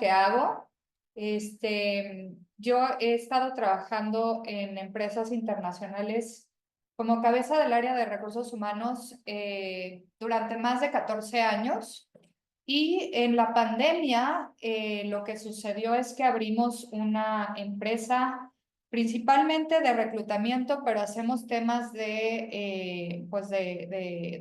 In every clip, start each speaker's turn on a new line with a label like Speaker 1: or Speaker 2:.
Speaker 1: que hago. Yo he estado trabajando en empresas internacionales como cabeza del área de recursos humanos durante más de 14 años. Y en la pandemia, lo que sucedió es que abrimos una empresa principalmente de reclutamiento, pero hacemos temas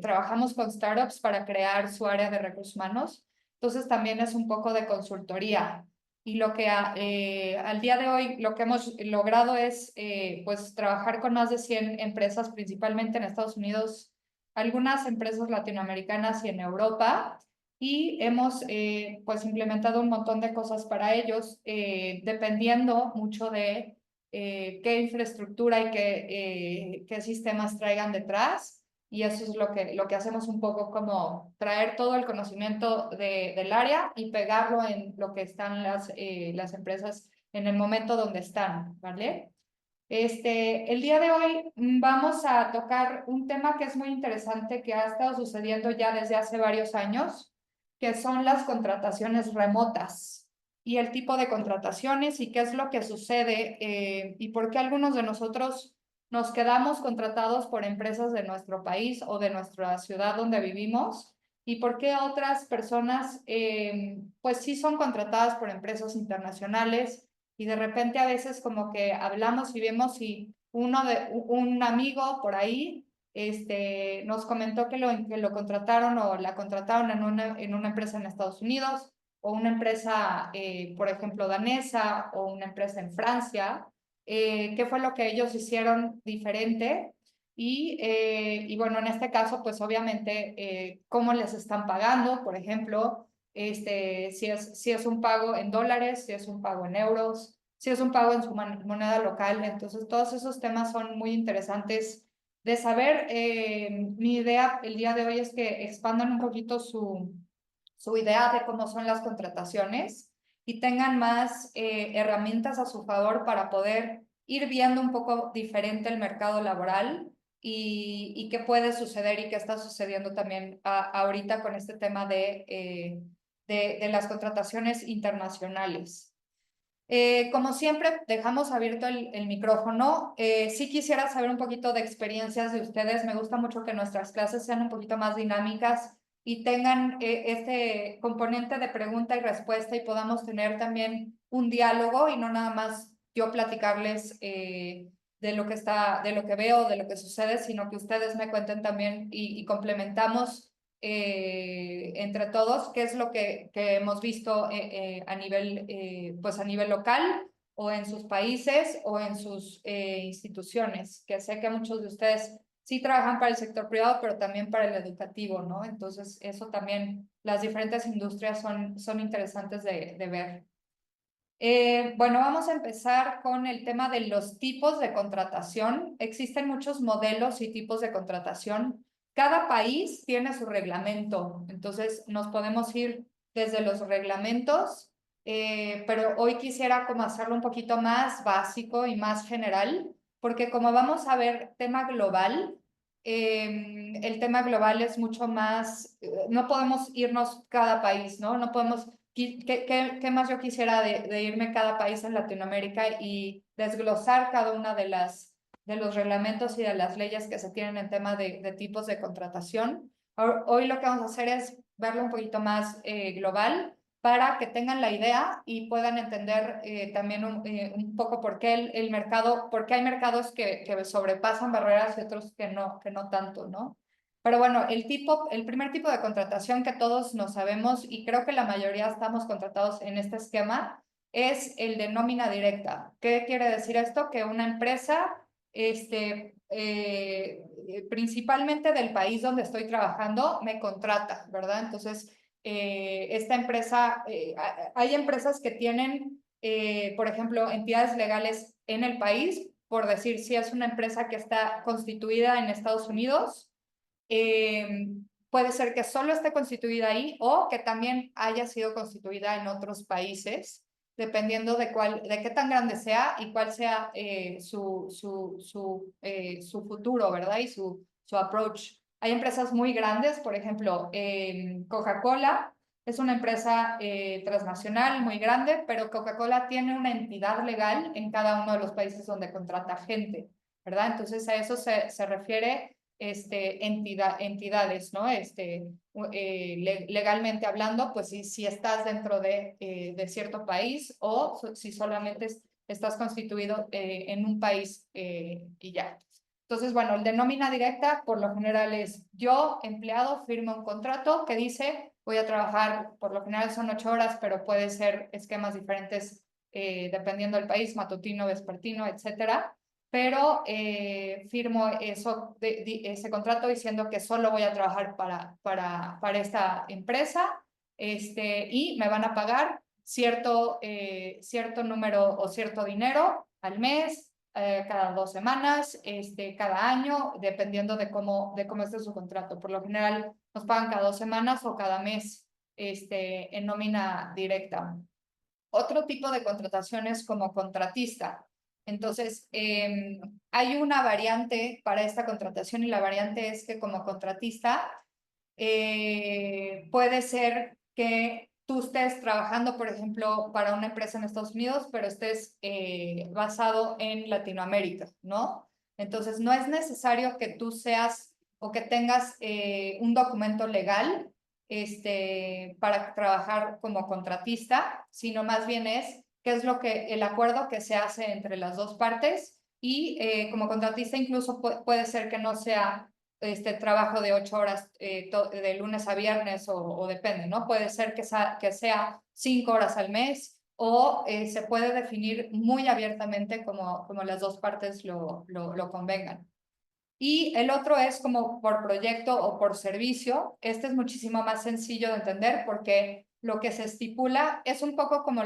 Speaker 1: trabajamos con startups para crear su área de recursos humanos. Entonces también es un poco de consultoría. Y al día de hoy lo que hemos logrado es pues trabajar con más de 100 empresas, principalmente en Estados Unidos, algunas empresas latinoamericanas y en Europa. Y hemos pues implementado un montón de cosas para ellos, dependiendo mucho de qué infraestructura y qué sistemas traigan detrás. Y eso es lo que hacemos un poco, como traer todo el conocimiento del área y pegarlo en lo que están las empresas en el momento donde están, ¿vale? El día de hoy vamos a tocar un tema que es muy interesante, que ha estado sucediendo ya desde hace varios años, que son las contrataciones remotas y el tipo de contrataciones y qué es lo que sucede, y por qué algunos de nosotros nos quedamos contratados por empresas de nuestro país o de nuestra ciudad donde vivimos, y por qué otras personas pues sí son contratadas por empresas internacionales. Y de repente a veces como que hablamos y vemos si un amigo por ahí nos comentó que lo contrataron o la contrataron en una empresa en Estados Unidos, o una empresa, por ejemplo, danesa, o una empresa en Francia. ¿Qué fue lo que ellos hicieron diferente? Y bueno, en este caso, pues obviamente, cómo les están pagando, por ejemplo, si es un pago en dólares, si es un pago en euros, si es un pago en su moneda local. Entonces, todos esos temas son muy interesantes de saber. Mi idea el día de hoy es que expandan un poquito su idea de cómo son las contrataciones y tengan más herramientas a su favor para poder ir viendo un poco diferente el mercado laboral y qué puede suceder y qué está sucediendo también ahorita con este tema de las contrataciones internacionales. Como siempre, dejamos abierto el micrófono. Sí quisiera saber un poquito de experiencias de ustedes. Me gusta mucho que nuestras clases sean un poquito más dinámicas y tengan este componente de pregunta y respuesta, y podamos tener también un diálogo y no nada más yo platicarles de lo que veo, de lo que sucede, sino que ustedes me cuenten también y complementamos entre todos qué es lo que hemos visto pues a nivel local, o en sus países, o en sus instituciones, que sé que muchos de ustedes sí trabajan para el sector privado, pero también para el educativo, ¿no? Entonces, eso también, las diferentes industrias son interesantes de ver. Bueno, vamos a empezar con el tema de los tipos de contratación. Existen muchos modelos y tipos de contratación. Cada país tiene su reglamento, entonces nos podemos ir desde los reglamentos, pero hoy quisiera como hacerlo un poquito más básico y más general, porque como vamos a ver tema global, el tema global es mucho más, no podemos irnos cada país, ¿no? No podemos ¿qué más yo quisiera de irme a cada país en Latinoamérica y desglosar cada una de los reglamentos y de las leyes que se tienen en tema de tipos de contratación? Hoy lo que vamos a hacer es verlo un poquito más global, para que tengan la idea y puedan entender también un poco por qué el mercado, por qué hay mercados que sobrepasan barreras y otros que no tanto, ¿no? Pero bueno, el primer tipo de contratación que todos nos sabemos, y creo que la mayoría estamos contratados en este esquema, es el de nómina directa. ¿Qué quiere decir esto? Que una empresa, principalmente del país donde estoy trabajando, me contrata, ¿verdad? Entonces, esta empresa, hay empresas que tienen, por ejemplo, entidades legales en el país, por decir, si es una empresa que está constituida en Estados Unidos, eh, puede ser que solo esté constituida ahí, o que también haya sido constituida en otros países, dependiendo de qué tan grande sea y cuál sea su futuro, ¿verdad? Y su approach. Hay empresas muy grandes, por ejemplo, Coca-Cola es una empresa transnacional muy grande, pero Coca-Cola tiene una entidad legal en cada uno de los países donde contrata gente, ¿verdad? Entonces a eso se refiere entidades, ¿no? Legalmente hablando, pues si estás dentro de cierto país o si solamente estás constituido en un país y ya. Entonces, bueno, el de nómina directa por lo general es yo, empleado, firmo un contrato que dice voy a trabajar, por lo general son 8 horas, pero puede ser esquemas diferentes dependiendo del país, matutino, vespertino, etcétera. Pero firmo ese contrato diciendo que solo voy a trabajar para esta empresa y me van a pagar cierto número o cierto dinero al mes, cada 2 semanas, cada año, dependiendo de cómo esté su contrato. Por lo general nos pagan cada 2 semanas o cada mes en nómina directa. Otro tipo de contrataciones como contratista. Entonces, hay una variante para esta contratación y la variante es que como contratista puede ser que tú estés trabajando, por ejemplo, para una empresa en Estados Unidos, pero estés basado en Latinoamérica, ¿no? Entonces, no es necesario que tú seas o que tengas un documento legal para trabajar como contratista, sino más bien es qué es el acuerdo que se hace entre las dos partes y como contratista incluso puede ser que no sea trabajo de 8 horas de lunes a viernes o depende, ¿no? Puede ser que sea 5 horas al mes o se puede definir muy abiertamente como las dos partes lo convengan. Y el otro es como por proyecto o por servicio. Este es muchísimo más sencillo de entender porque lo que se estipula es un poco como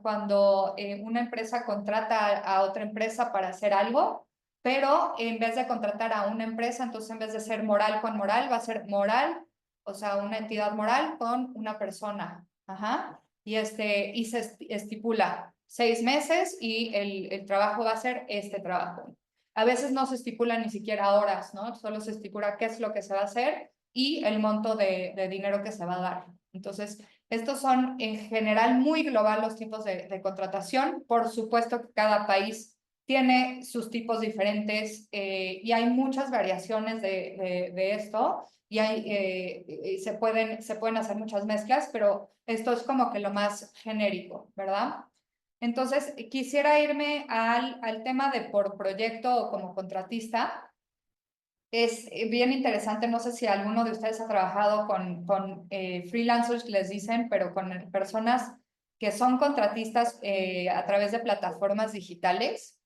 Speaker 1: cuando una empresa contrata a otra empresa para hacer algo, pero en vez de contratar a una empresa, entonces en vez de ser moral con moral, va a ser moral, o sea, una entidad moral con una persona. Ajá. Y se estipula 6 meses y el trabajo va a ser este trabajo. A veces no se estipula ni siquiera horas, ¿no? Solo se estipula qué es lo que se va a hacer y el monto de dinero que se va a dar. Entonces, estos son en general muy global los tipos de contratación. Por supuesto que cada país tiene sus tipos diferentes y hay muchas variaciones de esto y se pueden hacer muchas mezclas, pero esto es como que lo más genérico, ¿verdad? Entonces, quisiera irme al tema de por proyecto o como contratista. Es bien interesante, no sé si alguno de ustedes ha trabajado con freelancers, les dicen, pero con personas que son contratistas a través de plataformas digitales.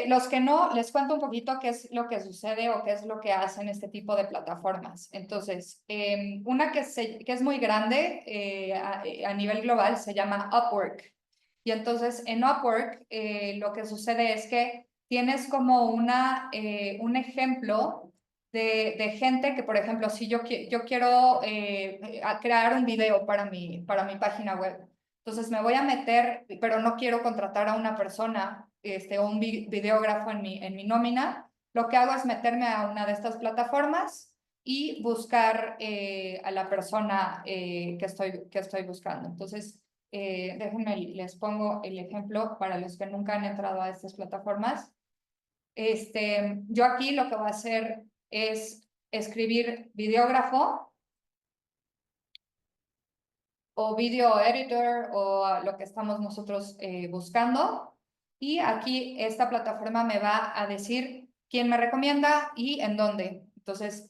Speaker 1: Los que no, les cuento un poquito qué es lo que sucede o qué es lo que hacen este tipo de plataformas. Entonces, una que es muy grande a nivel global se llama Upwork. Y entonces en Upwork lo que sucede es que tienes como un ejemplo de gente que, por ejemplo, si yo quiero crear un video para mi página web, entonces me voy a meter, pero no quiero contratar a una persona o un videógrafo en mi nómina, lo que hago es meterme a una de estas plataformas y buscar a la persona que estoy buscando. Entonces, déjenme, les pongo el ejemplo para los que nunca han entrado a estas plataformas. Yo aquí lo que voy a hacer es escribir videógrafo o video editor o lo que estamos nosotros buscando. Y aquí esta plataforma me va a decir quién me recomienda y en dónde. Entonces,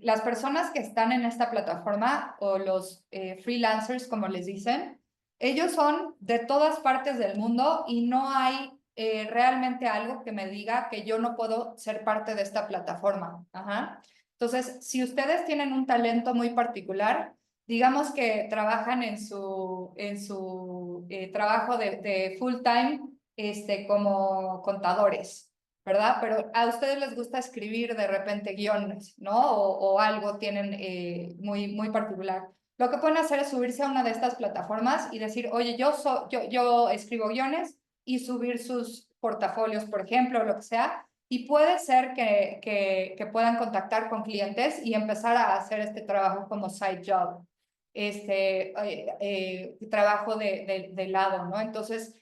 Speaker 1: las personas que están en esta plataforma o los freelancers, como les dicen, ellos son de todas partes del mundo y no hay realmente algo que me diga que yo no puedo ser parte de esta plataforma. Ajá. Entonces, si ustedes tienen un talento muy particular, digamos que trabajan en su trabajo de full time como contadores, ¿verdad? Pero a ustedes les gusta escribir de repente guiones, ¿no? O algo tienen muy particular. Lo que pueden hacer es subirse a una de estas plataformas y decir, oye, yo escribo guiones y subir sus portafolios, por ejemplo, o lo que sea, y puede ser que puedan contactar con clientes y empezar a hacer este trabajo como side job, trabajo de lado, ¿no? Entonces,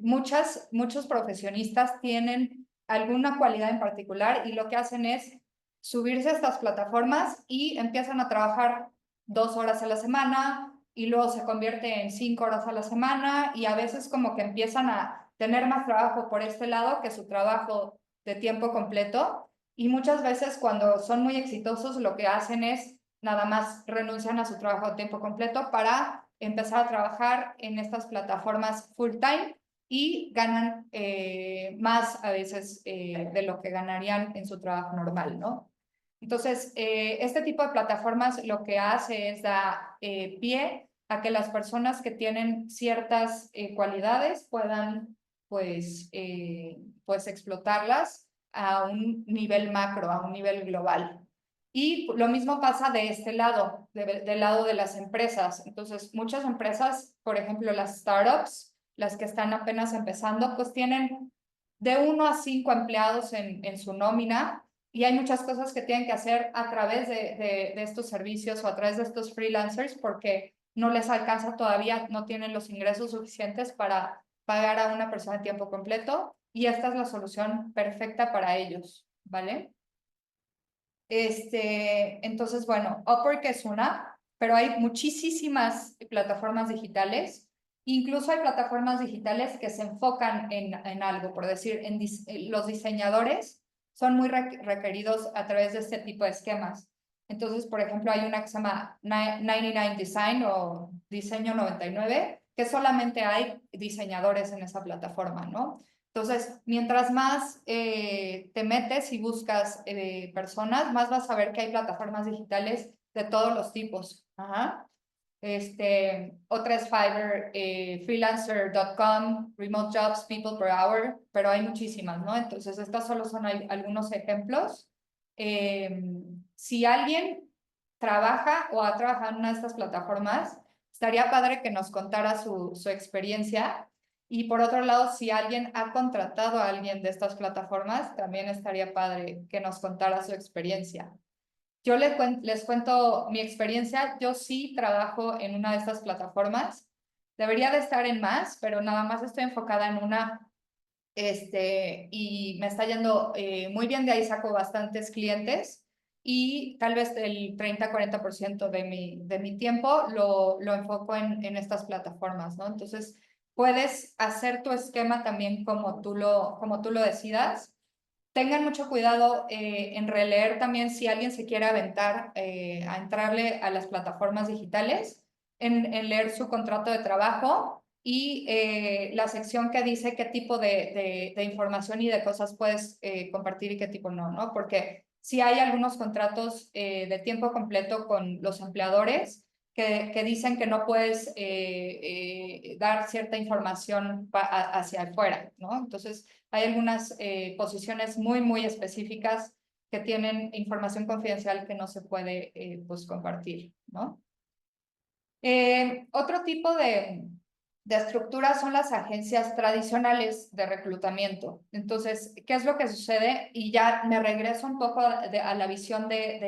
Speaker 1: muchos profesionistas tienen alguna cualidad en particular y lo que hacen es subirse a estas plataformas y empiezan a trabajar 2 horas a la semana y luego se convierte en 5 horas a la semana y a veces como que empiezan a tener más trabajo por este lado que su trabajo de tiempo completo y muchas veces cuando son muy exitosos lo que hacen es nada más renuncian a su trabajo de tiempo completo para empezar a trabajar en estas plataformas full time y ganan más a veces de lo que ganarían en su trabajo normal, ¿no? Entonces, este tipo de plataformas lo que hace es dar pie a que las personas que tienen ciertas cualidades puedan, pues explotarlas a un nivel macro, a un nivel global. Y lo mismo pasa de este lado, del lado de las empresas. Entonces, muchas empresas, por ejemplo, las startups, las que están apenas empezando, pues tienen de 1 a 5 empleados en su nómina y hay muchas cosas que tienen que hacer a través de estos servicios o a través de estos freelancers porque no les alcanza todavía, no tienen los ingresos suficientes para pagar a una persona a tiempo completo y esta es la solución perfecta para ellos, ¿vale? Entonces, bueno, Upwork es una, pero hay muchísimas plataformas digitales. Incluso hay plataformas digitales que se enfocan en algo, por decir, los diseñadores son muy requeridos a través de este tipo de esquemas. Entonces, por ejemplo, hay una que se llama 99 Design o Diseño 99, que solamente hay diseñadores en esa plataforma, ¿no? Entonces, mientras más te metes y buscas personas, más vas a ver que hay plataformas digitales de todos los tipos. Ajá. Otra es Fiverr, freelancer.com, remote jobs, people per hour, pero hay muchísimas, ¿no? Entonces, estas solo son algunos ejemplos. Si alguien trabaja o ha trabajado en una de estas plataformas, estaría padre que nos contara su experiencia. Y por otro lado, si alguien ha contratado a alguien de estas plataformas, también estaría padre que nos contara su experiencia. Yo les cuento mi experiencia. Yo sí trabajo en una de estas plataformas. Debería de estar en más, pero nada más estoy enfocada en una. Y me está yendo muy bien. De ahí saco bastantes clientes y tal vez el 30-40% de mi tiempo lo enfoco en estas plataformas, ¿no? Entonces, puedes hacer tu esquema también como tú lo decidas. Tengan mucho cuidado en releer también si alguien se quiere aventar a entrarle a las plataformas digitales, en leer su contrato de trabajo y la sección que dice qué tipo de información y de cosas puedes compartir y qué tipo no, ¿no? Porque si hay algunos contratos de tiempo completo con los empleadores que dicen que no puedes dar cierta información hacia afuera, ¿no? Entonces, hay algunas posiciones muy, muy específicas que tienen información confidencial que no se puede pues, compartir, ¿no? Otro tipo de estructuras son las agencias tradicionales de reclutamiento. Entonces, ¿qué es lo que sucede? Y ya me regreso un poco a la visión de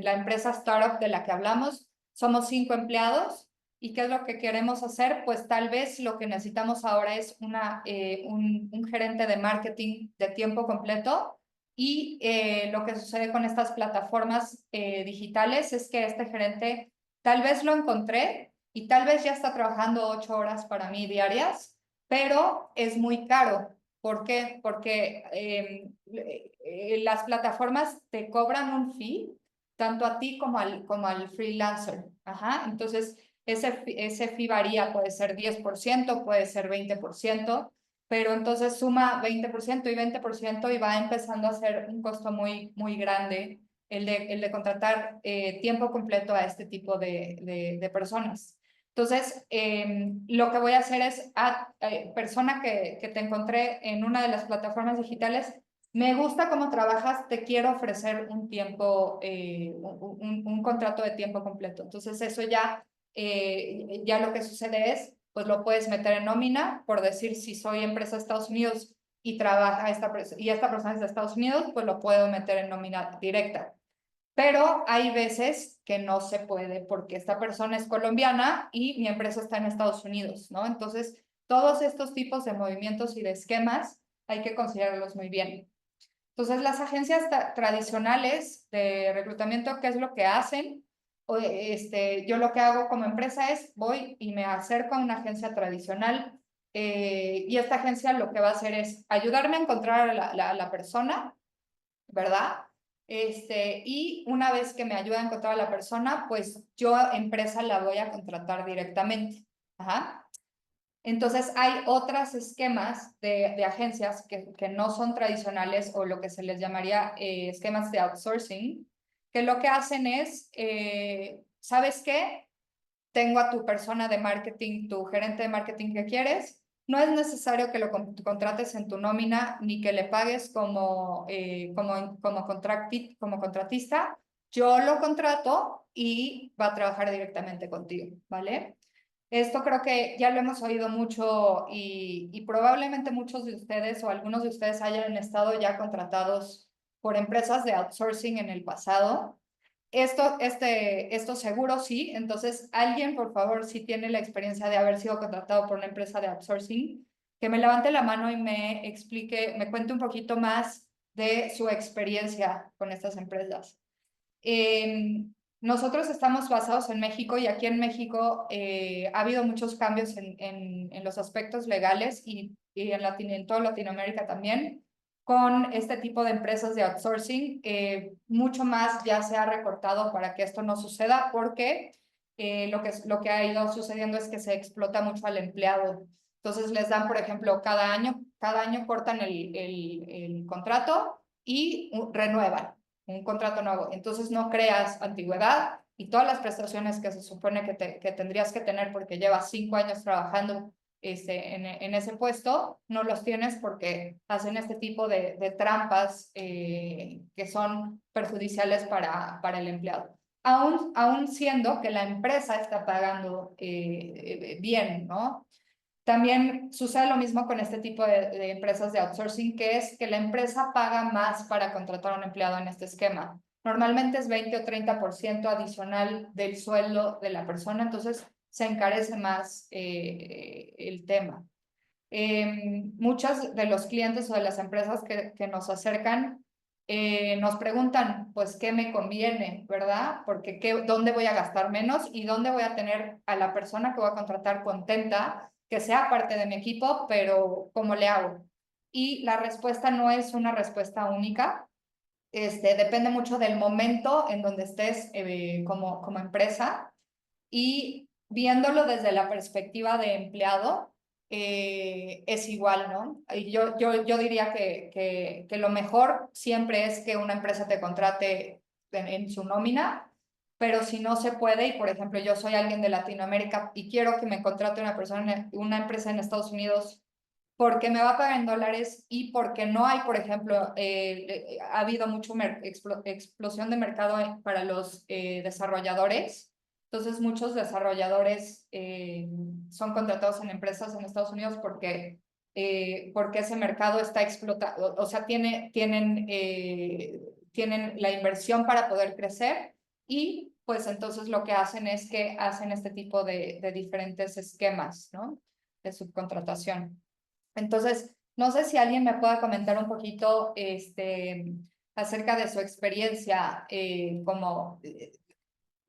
Speaker 1: la empresa startup de la que hablamos. Somos 5 empleados. ¿Y qué es lo que queremos hacer? Pues tal vez lo que necesitamos ahora es un gerente de marketing de tiempo completo. Y lo que sucede con estas plataformas digitales es que este gerente tal vez lo encontré y tal vez ya está trabajando 8 horas para mí diarias, pero es muy caro. ¿Por qué? Porque las plataformas te cobran un fee, tanto a ti como al freelancer. Ajá. Entonces, ese fee varía, puede ser 10%, puede ser 20%, pero entonces suma 20% y 20% y va empezando a ser un costo muy, muy grande el de contratar tiempo completo a este tipo de personas. Entonces, lo que voy a hacer es, persona que te encontré en una de las plataformas digitales, me gusta cómo trabajas, te quiero ofrecer un tiempo, un contrato de tiempo completo. Entonces, eso ya lo que sucede es, pues lo puedes meter en nómina, por decir, si soy empresa de Estados Unidos, y trabaja y esta persona es de Estados Unidos, pues lo puedo meter en nómina directa. Pero hay veces que no se puede porque esta persona es colombiana y mi empresa está en Estados Unidos, ¿no? Entonces, todos estos tipos de movimientos y de esquemas hay que considerarlos muy bien. Entonces, las agencias tradicionales de reclutamiento, ¿qué es lo que hacen? Yo lo que hago como empresa es voy y me acerco a una agencia tradicional y esta agencia lo que va a hacer es ayudarme a encontrar a la persona, ¿verdad? Y una vez que me ayuda a encontrar a la persona, pues yo, empresa, la voy a contratar directamente. Ajá. Entonces, hay otros esquemas de agencias que no son tradicionales o lo que se les llamaría esquemas de outsourcing, que lo que hacen es, ¿sabes qué? Tengo a tu persona de marketing, tu gerente de marketing que quieres. No es necesario que lo contrates en tu nómina ni que le pagues como contratista. Yo lo contrato y va a trabajar directamente contigo, ¿vale? Esto creo que ya lo hemos oído mucho y probablemente muchos de ustedes o algunos de ustedes hayan estado ya contratados por empresas de outsourcing en el pasado. Esto seguro sí. Entonces, alguien, por favor, si tiene la experiencia de haber sido contratado por una empresa de outsourcing, que me levante la mano y me explique, me cuente un poquito más de su experiencia con estas empresas. Nosotros estamos basados en México y aquí en México ha habido muchos cambios en los aspectos legales y en toda Latinoamérica también con este tipo de empresas de outsourcing. Mucho más ya se ha recortado para que esto no suceda porque lo que ha ido sucediendo es que se explota mucho al empleado. Entonces les dan, por ejemplo, cada año cortan el contrato y renuevan un contrato nuevo. Entonces no creas antigüedad y todas las prestaciones que se supone que tendrías que tener porque llevas 5 años trabajando en ese puesto, no los tienes porque hacen este tipo de trampas que son perjudiciales para el empleado. Aún siendo que la empresa está pagando bien, ¿no? También sucede lo mismo con este tipo de empresas de outsourcing, que es que la empresa paga más para contratar a un empleado en este esquema. Normalmente es 20 o 30% adicional del sueldo de la persona, entonces se encarece más el tema. Muchos de los clientes o de las empresas que nos acercan nos preguntan, pues, ¿qué me conviene, verdad? Porque ¿dónde voy a gastar menos y dónde voy a tener a la persona que voy a contratar contenta, que sea parte de mi equipo, pero ¿cómo le hago? Y la respuesta no es una respuesta única. Depende mucho del momento en donde estés como empresa y viéndolo desde la perspectiva de empleado, es igual, ¿no? Y yo diría que lo mejor siempre es que una empresa te contrate en su nómina, pero si no se puede, y por ejemplo yo soy alguien de Latinoamérica y quiero que me contrate una empresa en Estados Unidos porque me va a pagar en dólares y porque no hay, por ejemplo, ha habido mucha explosión de mercado para los desarrolladores. Entonces, muchos desarrolladores son contratados en empresas en Estados Unidos porque ese mercado está explotado, o sea, tienen la inversión para poder crecer y pues entonces lo que hacen es que hacen este tipo de diferentes esquemas, ¿no? De subcontratación. Entonces, no sé si alguien me pueda comentar un poquito acerca de su experiencia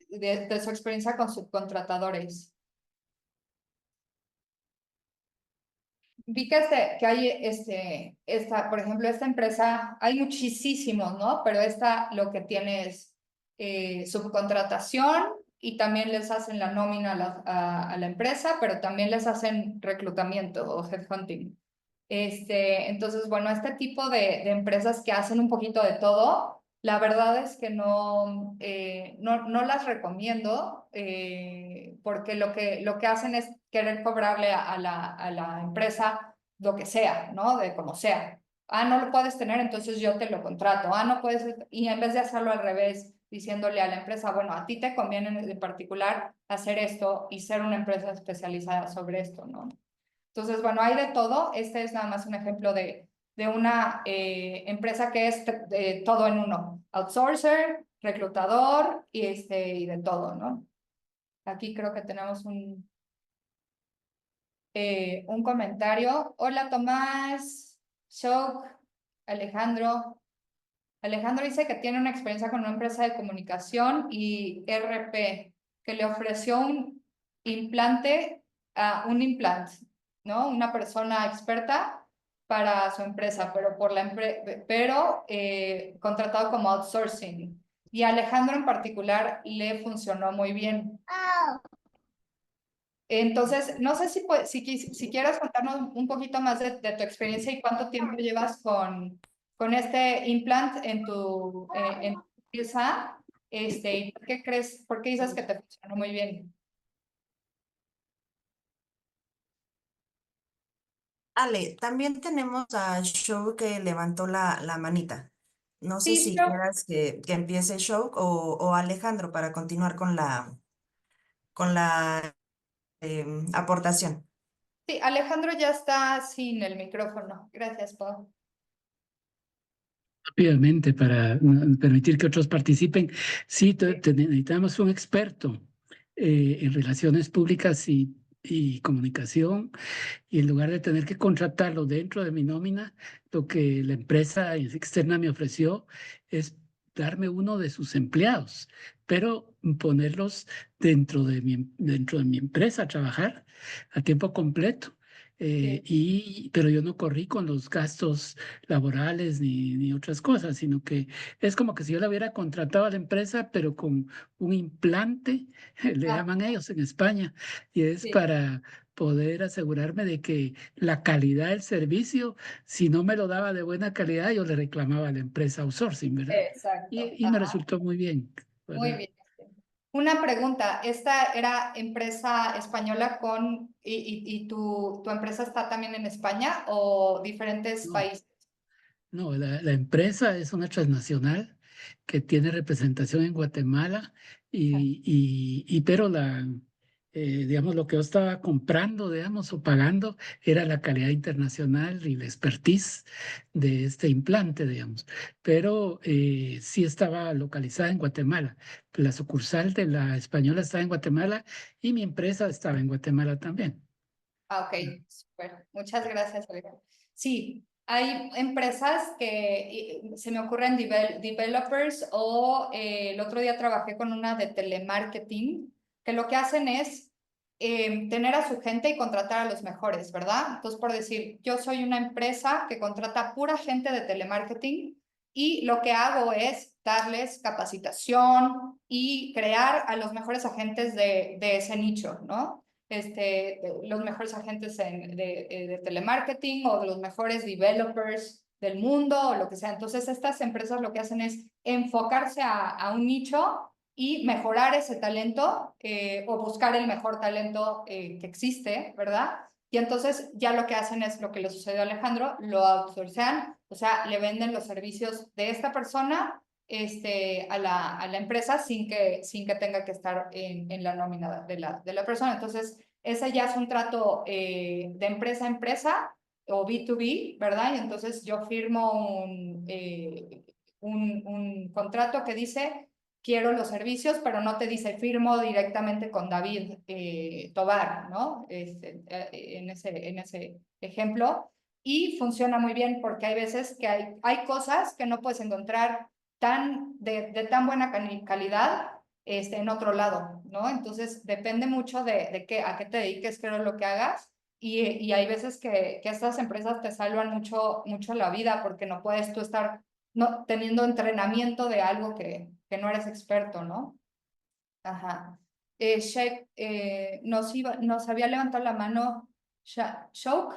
Speaker 1: de su experiencia con subcontratadores. Vi que hay por ejemplo, esta empresa, hay muchísimos, ¿no? Pero esta lo que tiene es subcontratación y también les hacen la nómina a la empresa, pero también les hacen reclutamiento o headhunting. Entonces, bueno, este tipo de empresas que hacen un poquito de todo, la verdad es que no las recomiendo porque lo que hacen es querer cobrarle a la empresa lo que sea, ¿no? De como sea. Ah, no lo puedes tener, entonces yo te lo contrato. Ah, no puedes. Y en vez de hacerlo al revés, diciéndole a la empresa, bueno, a ti te conviene en particular hacer esto y ser una empresa especializada sobre esto, ¿no? Entonces, bueno, hay de todo. Este es nada más un ejemplo de una empresa que es todo en uno, outsourcer, reclutador y de todo, ¿no? Aquí creo que tenemos un comentario. Hola Tomás, Shock, Alejandro. Alejandro dice que tiene una experiencia con una empresa de comunicación y RP, que le ofreció un implante, ¿no? Una persona experta para su empresa, pero contratado como outsourcing. Y a Alejandro en particular le funcionó muy bien. Entonces, no sé si quieres contarnos un poquito más de tu experiencia y cuánto tiempo llevas con este implant en tu pieza, y por qué dices que te funcionó muy bien.
Speaker 2: Ale, también tenemos a Show que levantó la manita. No sé
Speaker 1: Sí,
Speaker 2: si
Speaker 1: pero,
Speaker 2: quieras que empiece Show o Alejandro para continuar con la aportación.
Speaker 1: sí, Alejandro ya está sin el micrófono. Gracias, Pau.
Speaker 3: Rápidamente para permitir que otros participen. Sí, necesitamos un experto en relaciones públicas y comunicación, y en lugar de tener que contratarlo dentro de mi nómina, lo que la empresa externa me ofreció es darme uno de sus empleados, pero ponerlos dentro de mi empresa a trabajar a tiempo completo.
Speaker 1: Sí.
Speaker 3: Pero yo no corrí con los gastos laborales ni otras cosas, sino que es como que si yo la hubiera contratado a la empresa, pero con un implante, le
Speaker 1: Ah,
Speaker 3: llaman ellos en España, y es
Speaker 1: sí,
Speaker 3: para poder asegurarme de que la calidad del servicio, si no me lo daba de buena calidad, yo le reclamaba a la empresa outsourcing, ¿verdad?
Speaker 1: exacto.
Speaker 3: Y me
Speaker 1: Ajá,
Speaker 3: resultó muy bien,
Speaker 1: muy
Speaker 3: ¿verdad?
Speaker 1: bien. Una pregunta, ¿esta era empresa española y tu empresa está también en España o diferentes
Speaker 3: No,
Speaker 1: países?
Speaker 3: no, la empresa es una transnacional que tiene representación en Guatemala pero digamos, lo que yo estaba comprando, digamos, o pagando era la calidad internacional y la expertise de este implante, digamos. Pero sí estaba localizada en Guatemala. La sucursal de la española estaba en Guatemala y mi empresa estaba en Guatemala también.
Speaker 1: Ah, ok, súper. Muchas gracias, Alejandro. Sí, hay empresas que se me ocurren developers o el otro día trabajé con una de telemarketing, que lo que hacen es tener a su gente y contratar a los mejores, ¿verdad? Entonces, por decir, yo soy una empresa que contrata pura gente de telemarketing y lo que hago es darles capacitación y crear a los mejores agentes de ese nicho, ¿no? Los mejores agentes de telemarketing o de los mejores developers del mundo o lo que sea. Entonces, estas empresas lo que hacen es enfocarse a un nicho y mejorar ese talento o buscar el mejor talento que existe, ¿verdad? Y entonces ya lo que hacen es lo que le sucedió a Alejandro, lo outsourcean, o sea, le venden los servicios de esta persona a la empresa sin que tenga que estar en la nómina de la persona. Entonces, ese ya es un trato de empresa a empresa o B2B, ¿verdad? Y entonces yo firmo un contrato que dice, quiero los servicios, pero no te dice, firmo directamente con David Tobar, ¿no? En ese ejemplo. Y funciona muy bien porque hay veces que hay cosas que no puedes encontrar de tan buena calidad en otro lado, ¿no? Entonces depende mucho a qué te dediques, creo, lo que hagas. Y hay veces que estas empresas te salvan mucho la vida porque no puedes tú estar no, teniendo entrenamiento de algo que no eres experto, ¿no? Ajá. Nos había levantado la mano Shouk.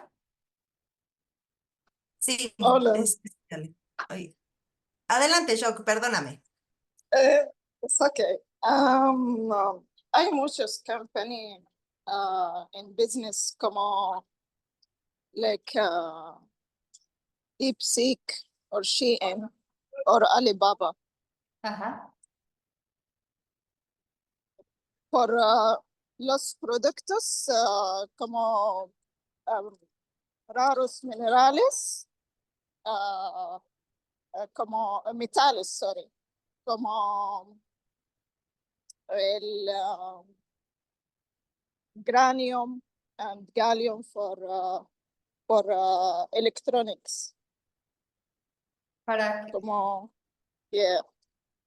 Speaker 2: Sí,
Speaker 4: Hola.
Speaker 2: Ale. Ay, adelante, Show, perdóname.
Speaker 4: It's okay. Hay muchos company en business como like DeepSeek or Shein or Alibaba.
Speaker 1: Ajá.
Speaker 4: Por los productos como raros minerales como metales, sorry, como el granium and gallium for electronics, como, yeah,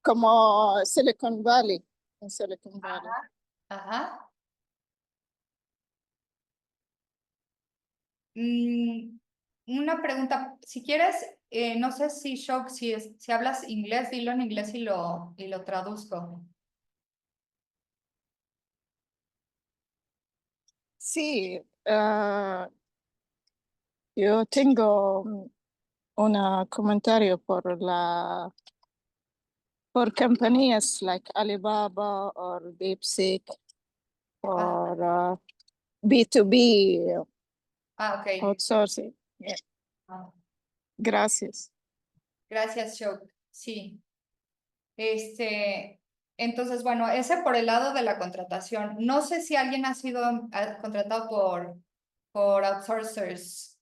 Speaker 4: como Silicon Valley, en Silicon Valley.
Speaker 1: Ajá. Una pregunta, si quieres, no sé si Shok, si hablas inglés, dilo en inglés y lo traduzco.
Speaker 4: Sí, yo tengo un comentario por compañías like Alibaba o DeepSeek or B2B
Speaker 1: Ok.
Speaker 4: outsourcing. Yeah.
Speaker 1: Ah,
Speaker 4: Gracias.
Speaker 1: gracias, Shok. Sí. Entonces, bueno, ese por el lado de la contratación. No sé si alguien ha sido contratado por outsourcers,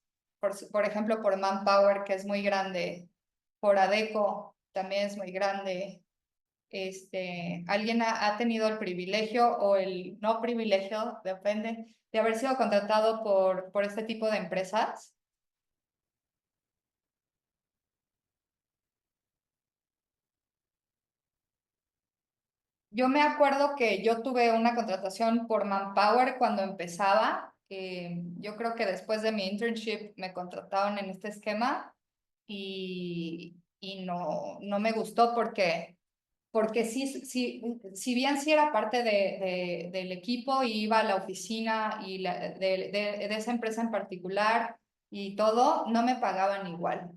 Speaker 1: por ejemplo, por Manpower, que es muy grande, por Adecco, también es muy grande. ¿Alguien ha tenido el privilegio o el no privilegio, depende, de haber sido contratado por este tipo de empresas? Yo me acuerdo que yo tuve una contratación por Manpower cuando empezaba. Yo creo que después de mi internship me contrataron en este esquema y no me gustó porque si bien sí era parte del equipo y iba a la oficina y de esa empresa en particular y todo, no me pagaban igual.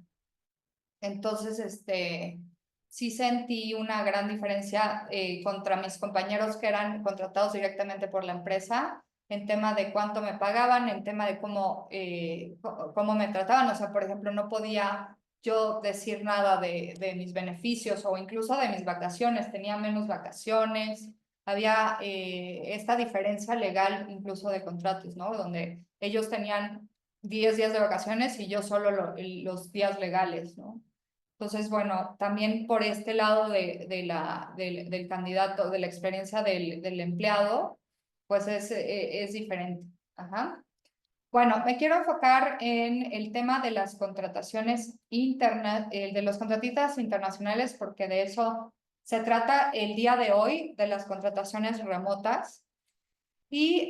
Speaker 1: Entonces, sí sentí una gran diferencia contra mis compañeros que eran contratados directamente por la empresa en tema de cuánto me pagaban, en tema de cómo me trataban. O sea, por ejemplo, no podía yo decir nada de mis beneficios o incluso de mis vacaciones. Tenía menos vacaciones. Había esta diferencia legal incluso de contratos, ¿no? Donde ellos tenían 10 días de vacaciones y yo solo los días legales, ¿no? Entonces, bueno, también por este lado del candidato, de la experiencia del empleado, pues es diferente. Ajá. Bueno, me quiero enfocar en el tema de las contrataciones internas, de los contratistas internacionales, porque de eso se trata el día de hoy, de las contrataciones remotas, y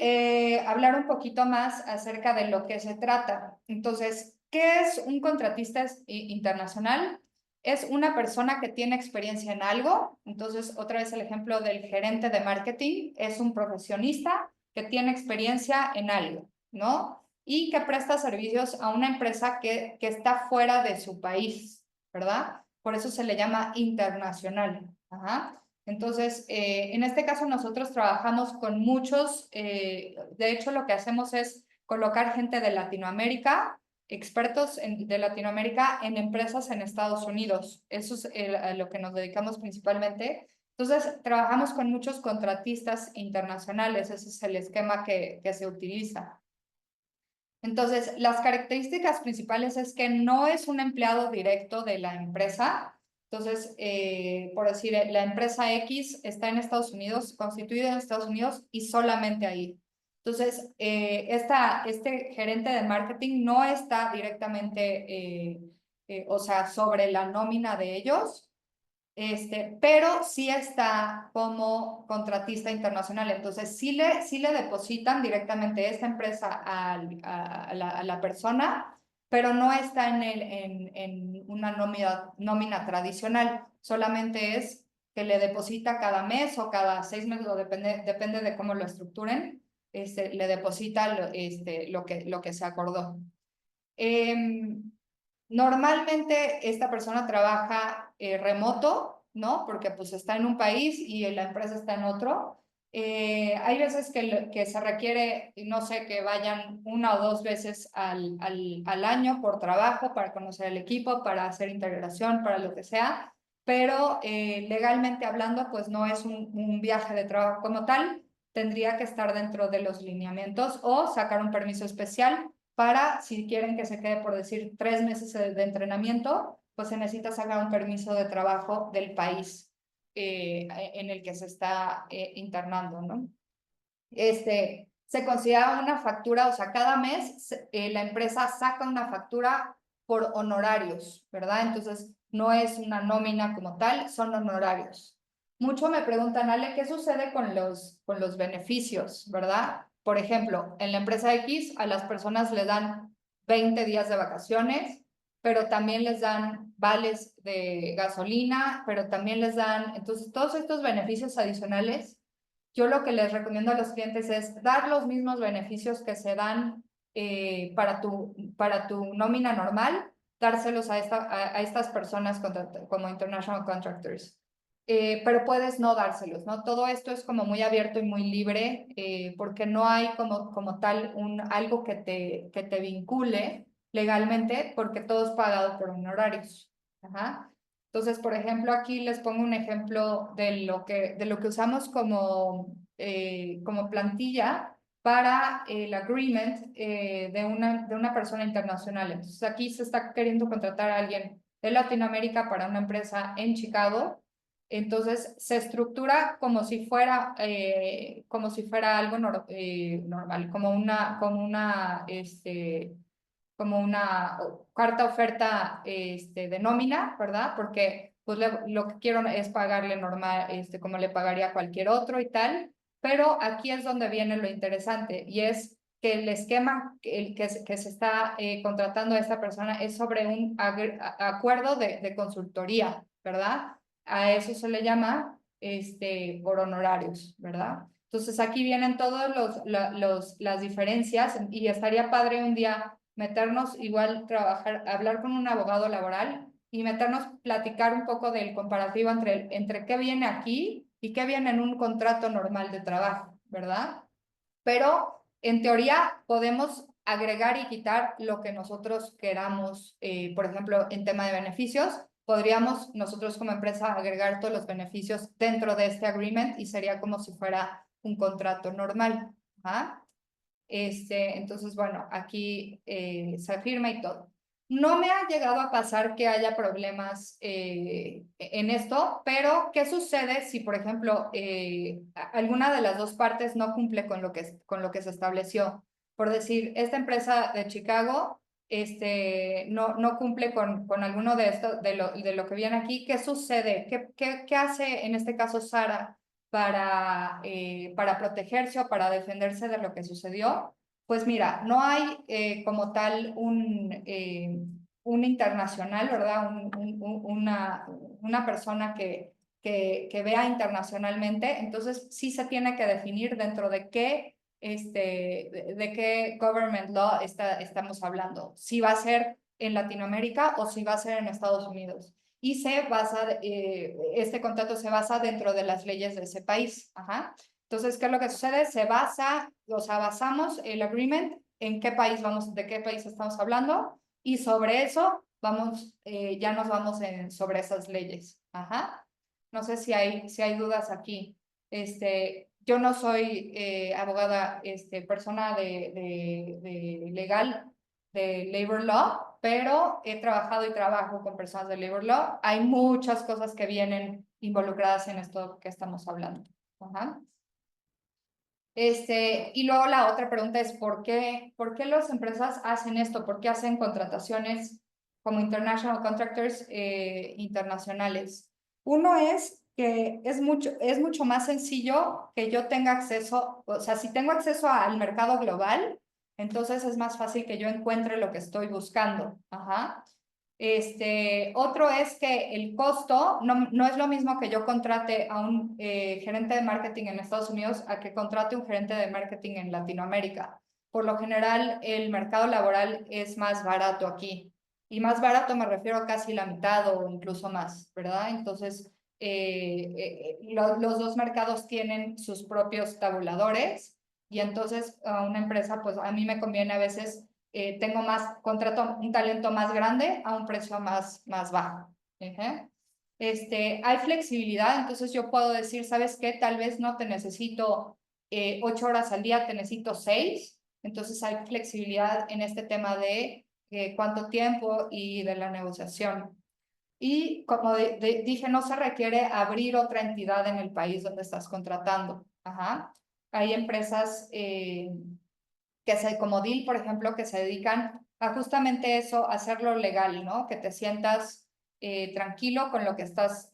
Speaker 1: hablar un poquito más acerca de lo que se trata. Entonces, ¿qué es un contratista internacional? Es una persona que tiene experiencia en algo. Entonces, otra vez el ejemplo del gerente de marketing es un profesionista que tiene experiencia en algo, ¿no? Y que presta servicios a una empresa que está fuera de su país, ¿verdad? Por eso se le llama internacional. Ajá. Entonces, en este caso nosotros trabajamos con muchos, de hecho lo que hacemos es colocar gente de Latinoamérica, expertos de Latinoamérica en empresas en Estados Unidos. Eso es a lo que nos dedicamos principalmente. Entonces, trabajamos con muchos contratistas internacionales, ese es el esquema que se utiliza. Entonces, las características principales es que no es un empleado directo de la empresa. Entonces, por decir, la empresa X está en Estados Unidos, constituida en Estados Unidos y solamente ahí. Entonces, este gerente de marketing no está directamente, o sea, sobre la nómina de ellos, pero sí está como contratista internacional. Entonces, sí le depositan directamente esta empresa a la persona, pero no está en una nómina tradicional. Solamente es que le deposita cada mes o cada 6 meses, o depende de cómo lo estructuren, le deposita lo que se acordó. Normalmente esta persona trabaja remoto, ¿no? Porque pues está en un país y la empresa está en otro. Hay veces que se requiere, no sé, que vayan 1 o 2 veces al año por trabajo, para conocer el equipo, para hacer integración, para lo que sea, pero legalmente hablando, pues no es un viaje de trabajo como tal. Tendría que estar dentro de los lineamientos o sacar un permiso especial para, si quieren que se quede, por decir, 3 meses de entrenamiento, pues se necesita sacar un permiso de trabajo del país en el que se está internando, ¿no? Se considera una factura, o sea, cada mes la empresa saca una factura por honorarios, ¿verdad? Entonces, no es una nómina como tal, son honorarios. Mucho me preguntan, Ale, ¿qué sucede con los beneficios, verdad? Por ejemplo, en la empresa X a las personas les dan 20 días de vacaciones, pero también les dan vales de gasolina, pero también les dan, entonces, todos estos beneficios adicionales, yo lo que les recomiendo a los clientes es dar los mismos beneficios que se dan para tu nómina normal, dárselos a estas personas como international contractors. Pero puedes no dárselos, ¿no? Todo esto es como muy abierto y muy libre, porque no hay como tal algo que te vincule legalmente, porque todo es pagado por honorarios. Ajá. Entonces, por ejemplo, aquí les pongo un ejemplo de lo que usamos como plantilla para el agreement de una persona internacional. Entonces, aquí se está queriendo contratar a alguien de Latinoamérica para una empresa en Chicago. Entonces, se estructura como si fuera algo normal, como una carta oferta de nómina, ¿verdad? Porque pues lo que quiero es pagarle normal, como le pagaría a cualquier otro y tal, pero aquí es donde viene lo interesante, y es que el esquema que se está contratando a esta persona es sobre un acuerdo de consultoría, ¿verdad? A eso se le llama por honorarios, ¿verdad? Entonces aquí vienen todas las diferencias, y estaría padre un día meternos igual, hablar con un abogado laboral y meternos, platicar un poco del comparativo entre qué viene aquí y qué viene en un contrato normal de trabajo, ¿verdad? Pero en teoría podemos agregar y quitar lo que nosotros queramos. Por ejemplo, en tema de beneficios, podríamos nosotros como empresa agregar todos los beneficios dentro de este agreement y sería como si fuera un contrato normal. ¿Ah? Entonces, bueno, aquí se firma y todo. No me ha llegado a pasar que haya problemas en esto, pero ¿qué sucede si, por ejemplo, alguna de las dos partes no cumple con lo que se estableció? Por decir, esta empresa de Chicago no cumple con alguno de esto, de lo que viene aquí. ¿Qué sucede? ¿Qué hace en este caso Sara para protegerse o para defenderse de lo que sucedió? Pues mira, no hay como tal un internacional, ¿verdad? Una persona que vea internacionalmente. Entonces sí se tiene que definir dentro de qué government law estamos hablando. Si va a ser en Latinoamérica o si va a ser en Estados Unidos. Y este contrato se basa dentro de las leyes de ese país. Ajá. Entonces, ¿qué es lo que sucede? Basamos el agreement en de qué país estamos hablando, y sobre eso ya nos vamos sobre esas leyes. Ajá. No sé si hay dudas aquí. Yo no soy abogada, persona de legal, de labor law, pero he trabajado y trabajo con personas de labor law. Hay muchas cosas que vienen involucradas en esto que estamos hablando. Ajá. Y luego la otra pregunta es ¿por qué las empresas hacen esto? ¿Por qué hacen contrataciones como international contractors internacionales? Uno es que es mucho más sencillo que yo tenga acceso, o sea, si tengo acceso al mercado global, entonces es más fácil que yo encuentre lo que estoy buscando. Ajá. Otro es que el costo no es lo mismo que yo contrate a un gerente de marketing en Estados Unidos a que contrate un gerente de marketing en Latinoamérica. Por lo general, el mercado laboral es más barato aquí. Y más barato me refiero a casi la mitad o incluso más, ¿verdad? Entonces, los dos mercados tienen sus propios tabuladores, y entonces a una empresa, pues a mí me conviene a veces contrato un talento más grande a un precio más bajo. Hay flexibilidad, entonces yo puedo decir, ¿sabes qué? Tal vez no te necesito 8 horas al día, te necesito 6, Entonces hay flexibilidad en este tema de cuánto tiempo y de la negociación. Y como dije, no se requiere abrir otra entidad en el país donde estás contratando. Ajá. Hay empresas como DIL, por ejemplo, que se dedican a justamente eso, hacerlo legal, ¿no? Que te sientas tranquilo con lo que estás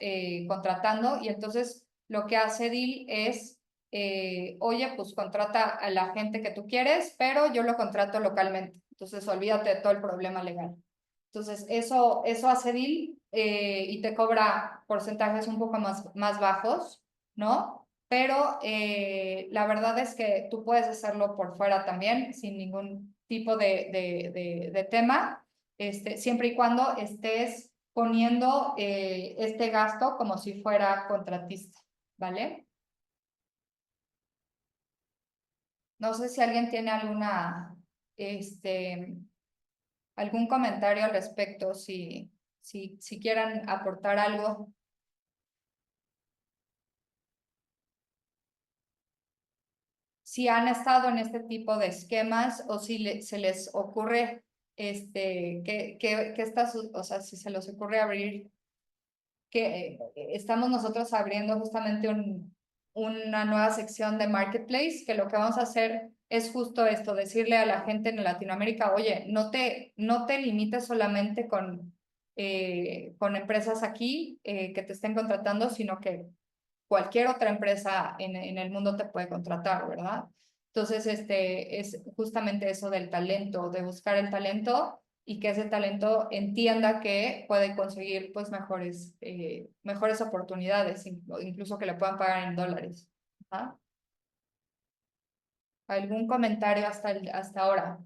Speaker 1: contratando, y entonces lo que hace DIL es, oye, pues contrata a la gente que tú quieres, pero yo lo contrato localmente. Entonces olvídate de todo el problema legal. Entonces eso hace DIL y te cobra porcentajes un poco más bajos, ¿no? Pero la verdad es que tú puedes hacerlo por fuera también, sin ningún tipo de tema, siempre y cuando estés poniendo este gasto como si fuera contratista, ¿vale? No sé si alguien tiene algún comentario al respecto, si quieran aportar algo. Si han estado en este tipo de esquemas o si se les ocurre, o sea, si se les ocurre abrir, que estamos nosotros abriendo justamente una nueva sección de Marketplace, que lo que vamos a hacer es justo esto, decirle a la gente en Latinoamérica, oye, no te limites solamente con empresas aquí que te estén contratando, sino que cualquier otra empresa en el mundo te puede contratar, ¿verdad? Entonces, es justamente eso del talento, de buscar el talento y que ese talento entienda que puede conseguir pues mejores oportunidades, incluso que le puedan pagar en dólares. ¿Ah? ¿Algún comentario hasta ahora?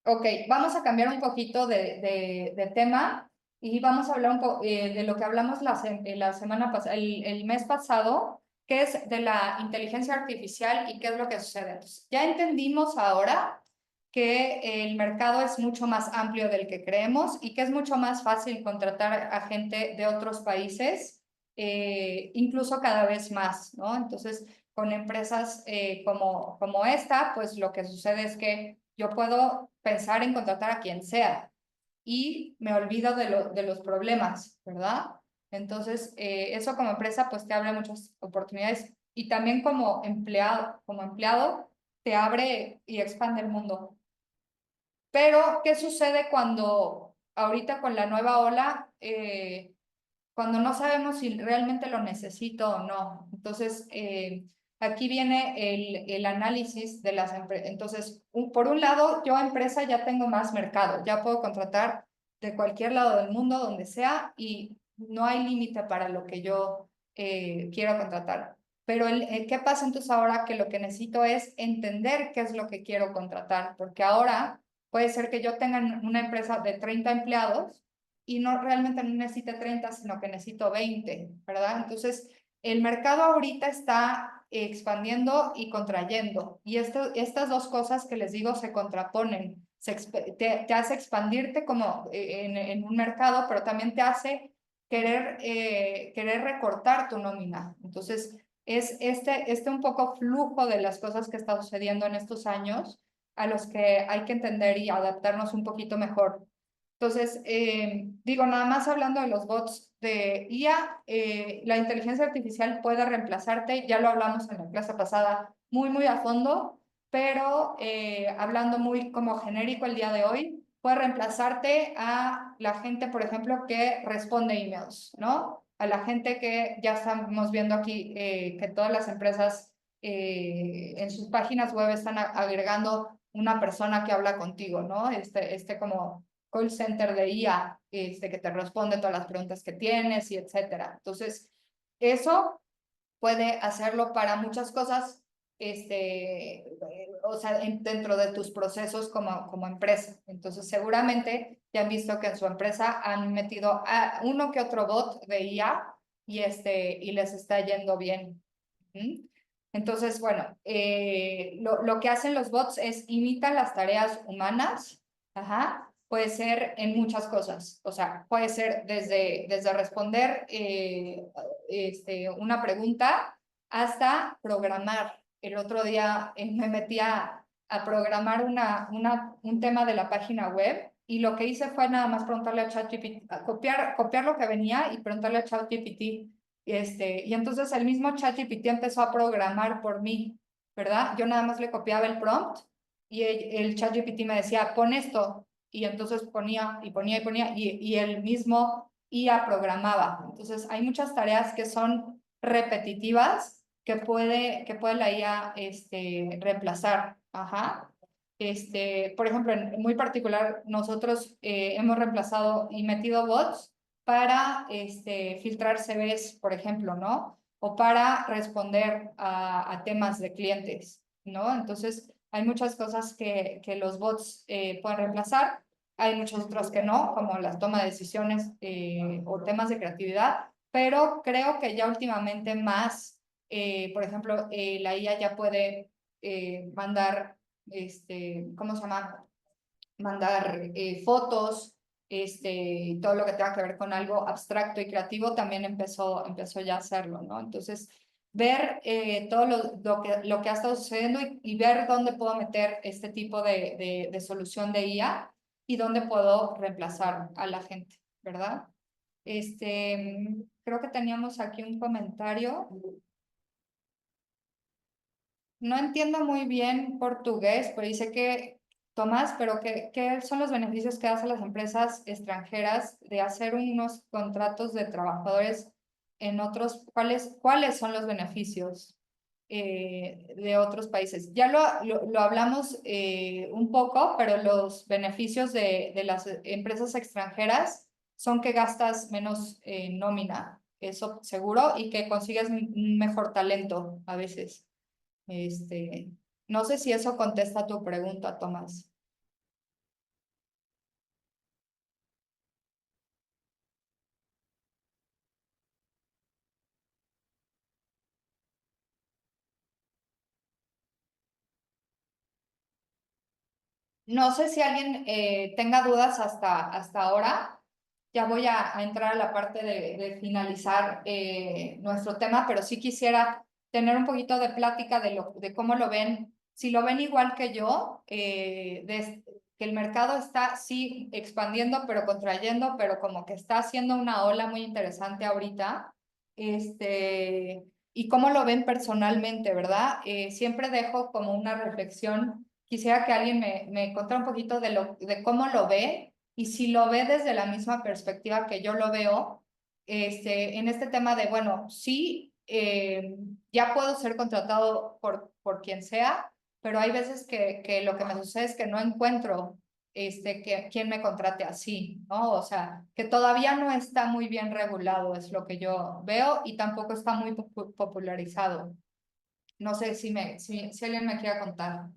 Speaker 1: Ok, vamos a cambiar un poquito de tema y vamos a hablar un poco de lo que hablamos la semana pasada, el mes pasado, que es de la inteligencia artificial y qué es lo que sucede. Entonces, ya entendimos ahora que el mercado es mucho más amplio del que creemos y que es mucho más fácil contratar a gente de otros países, incluso cada vez más, ¿no? Entonces, con empresas como esta, pues lo que sucede es que yo puedo pensar en contratar a quien sea y me olvido de los problemas, ¿verdad? Entonces, eso como empresa pues te abre muchas oportunidades y también como empleado te abre y expande el mundo. Pero, ¿qué sucede cuando ahorita con la nueva ola, cuando no sabemos si realmente lo necesito o no? Entonces, aquí viene el análisis de las empresas. Entonces, por un lado, yo empresa ya tengo más mercado, ya puedo contratar de cualquier lado del mundo, donde sea, y no hay límite para lo que yo quiero contratar. Pero ¿qué pasa entonces ahora? Que lo que necesito es entender qué es lo que quiero contratar, porque ahora puede ser que yo tenga una empresa de 30 empleados y no realmente no necesite 30, sino que necesito 20, ¿verdad? Entonces, el mercado ahorita está expandiendo y contrayendo, y estas dos cosas que les digo se contraponen. Te hace expandirte como en un mercado, pero también te hace querer recortar tu nómina. Entonces, es un poco flujo de las cosas que está sucediendo en estos años a los que hay que entender y adaptarnos un poquito mejor. Entonces, digo, nada más hablando de los bots de IA, la inteligencia artificial puede reemplazarte, ya lo hablamos en la clase pasada muy a fondo, pero hablando muy como genérico el día de hoy, puede reemplazarte a la gente, por ejemplo, que responde emails, ¿no? A la gente que ya estamos viendo aquí que todas las empresas en sus páginas web están agregando una persona que habla contigo, ¿no? Como call center de IA, que te responde todas las preguntas que tienes y etcétera. Entonces, eso puede hacerlo para muchas cosas, o sea, dentro de tus procesos como empresa. Entonces, seguramente ya han visto que en su empresa han metido a uno que otro bot de IA y les está yendo bien. ¿Mm? Entonces, bueno, lo que hacen los bots es imitan las tareas humanas. Ajá. Puede ser en muchas cosas, o sea, puede ser desde responder una pregunta hasta programar el otro día me metí a programar un tema de la página web y lo que hice fue nada más preguntarle a ChatGPT, copiar lo que venía y preguntarle a ChatGPT. Y entonces el mismo ChatGPT empezó a programar por mí, ¿verdad? Yo nada más le copiaba el prompt y el ChatGPT me decía, pon esto. Y entonces ponía y ponía y ponía y el mismo IA programaba. Entonces hay muchas tareas que son repetitivas que puede la IA reemplazar. Ajá. Por ejemplo, en muy particular, nosotros hemos reemplazado y metido bots para filtrar CVs, por ejemplo, ¿no? O para responder a temas de clientes, ¿no? Entonces, hay muchas cosas que los bots pueden reemplazar, hay muchos otros que no, como la toma de decisiones o temas de creatividad, pero creo que ya últimamente más, por ejemplo, la IA ya puede mandar, ¿cómo se llama? Mandar fotos, todo lo que tenga que ver con algo abstracto y creativo también empezó ya a hacerlo, ¿no? Entonces, ver todo lo que ha estado sucediendo y ver dónde puedo meter este tipo de solución de IA y dónde puedo reemplazar a la gente, ¿verdad? Creo que teníamos aquí un comentario. No entiendo muy bien portugués, pero dice que, Tomás, pero ¿qué son los beneficios que hacen las empresas extranjeras de hacer unos contratos de trabajadores en otros? ¿Cuáles son los beneficios de otros países? Ya lo hablamos un poco, pero los beneficios de las empresas extranjeras son que gastas menos nómina, eso seguro, y que consigues un mejor talento a veces. Este, no sé si eso contesta tu pregunta, Tomás. No sé si alguien tenga dudas hasta ahora. Ya voy a entrar a la parte de finalizar nuestro tema, pero sí quisiera tener un poquito de plática de cómo lo ven. Si lo ven igual que yo, que el mercado está sí expandiendo, pero contrayendo, pero como que está haciendo una ola muy interesante ahorita. Y cómo lo ven personalmente, ¿verdad? Siempre dejo como una reflexión. Quisiera que alguien me contara un poquito de cómo lo ve y si lo ve desde la misma perspectiva que yo lo veo, en este tema de, bueno, sí, ya puedo ser contratado por quien sea, pero hay veces que lo que me sucede es que no encuentro quien me contrate así, ¿no? O sea, que todavía no está muy bien regulado, es lo que yo veo, y tampoco está muy popularizado. No sé si alguien me quiera contar.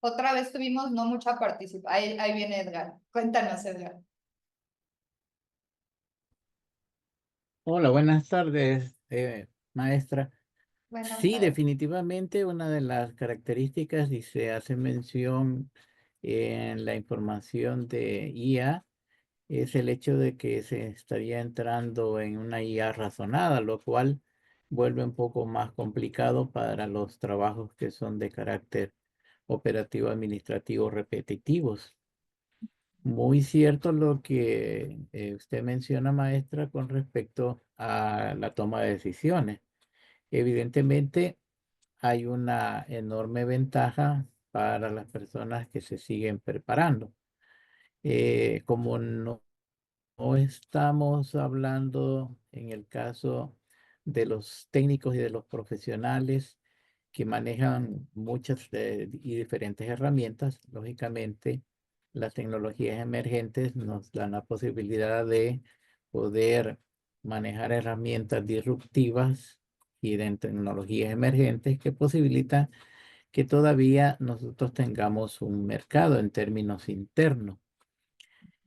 Speaker 1: Otra vez tuvimos no mucha participación. Ahí viene Edgar. Cuéntanos, Edgar.
Speaker 5: Hola, buenas tardes, maestra.
Speaker 1: Buenas
Speaker 5: Sí,
Speaker 1: tardes.
Speaker 5: definitivamente una de las características, y se hace mención en la información de IA, es el hecho de que se estaría entrando en una IA razonada, lo cual vuelve un poco más complicado para los trabajos que son de carácter operativo administrativo repetitivos. Muy cierto lo que usted menciona, maestra, con respecto a la toma de decisiones. Evidentemente, hay una enorme ventaja para las personas que se siguen preparando. Como no estamos hablando en el caso de los técnicos y de los profesionales que manejan muchas y diferentes herramientas. Lógicamente, las tecnologías emergentes nos dan la posibilidad de poder manejar herramientas disruptivas y de tecnologías emergentes que posibilitan que todavía nosotros tengamos un mercado en términos internos.